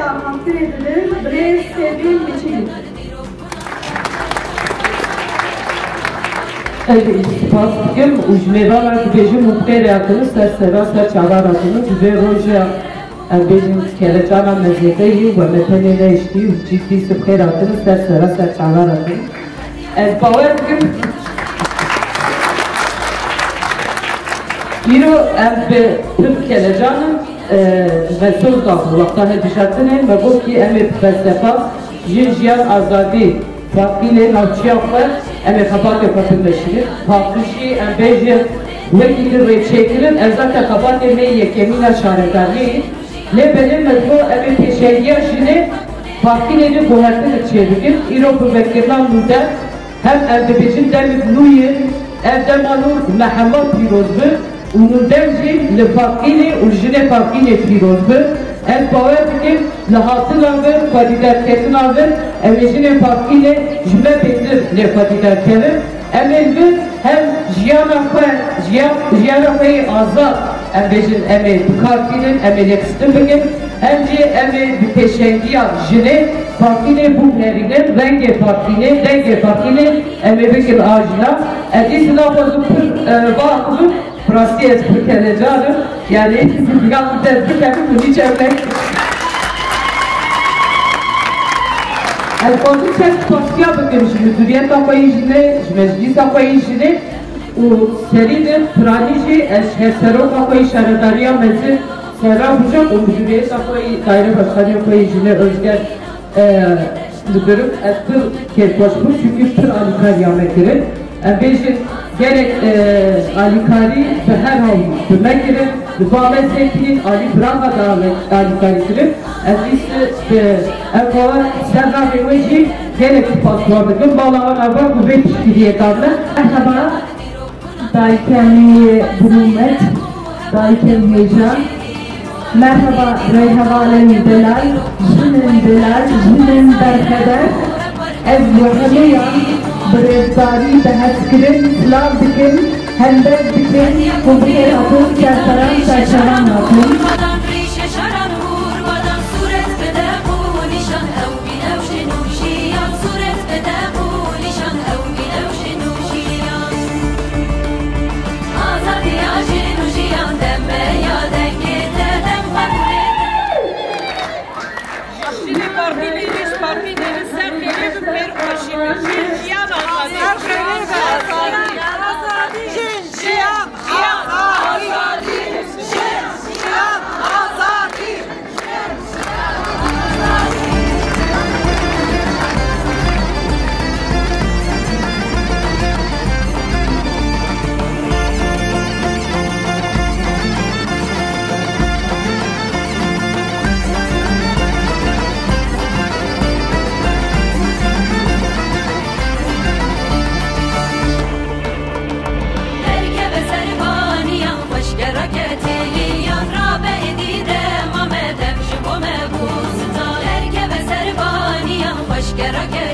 takdir edilir. Bre sevdiğim biçim. Spas bugün ujmeva bejim muhtere yakınız seva çavar yakınız ve roja bejim kerecana mezedeyi ve metenine iştiği ciddi sıfır yakınız seva çavar yakınız. Baver bugün Biro Türk kerecanın ve söz dağıtı vakta hedişatını ve bu ki emir felsefa jiyan azadi farkıyla navçiyaklar eme kapat yapatınlaşırır. Farklışı embejir vekilir ve çekilir. Zaten kapat yemeği yekemine şaredarlığı. Ne benim metro eme teşekkür jine farkıyla kohertini çevirir. İropu vekirlan müddet hem embebecin demir nuyin evde malur mehammat pirozbir. Onun demci le farkıyla urjine farkıyla pirozbir. En baver bikin lahatılandır, fadidatketin alır, evlecinin farkıyla cümle bedir le fadidatketin. Emeldir hem jiyanakoyu azat evlecin emel kartinin emel yakısını bikin. Hem de emel bir teşengiya jine farkıyla bu herinin denge farkıyla emel bikin ağacına. Edisine fazlıktır bağlı. Burası espri keleceğim. Yani yalnız espri keleceğim. Hiç örnek. Elbette çok tavsiye bakıyorum. Müdüriyet akayıcını, meclis akayıcını o seride praniji eşhesero akayışaradariya mezi Serra Hocam o müdüriyet akayı daire başkanı akayıcını özger müdürüm espri kelpoşmuş çünkü tır alikar yamekirin. Bejin gerek alikari ve her hal tümektirir. Lübame sevkinin Ali Braga da alikaridir. Ezisi evkava Serra Heveci gerek pastorluğun bağlanan arba kuvvet işgiriyetarlı. Merhaba. Daikemi Brumet, Daikemi Heyecan. Merhaba Reyhavalen Delal, Jinin Berheder. Ez Yohaniyan. Birevdari behezkirin, silah dikin, hember dikin, kubriye atın, kersaran, serşaran atın. Get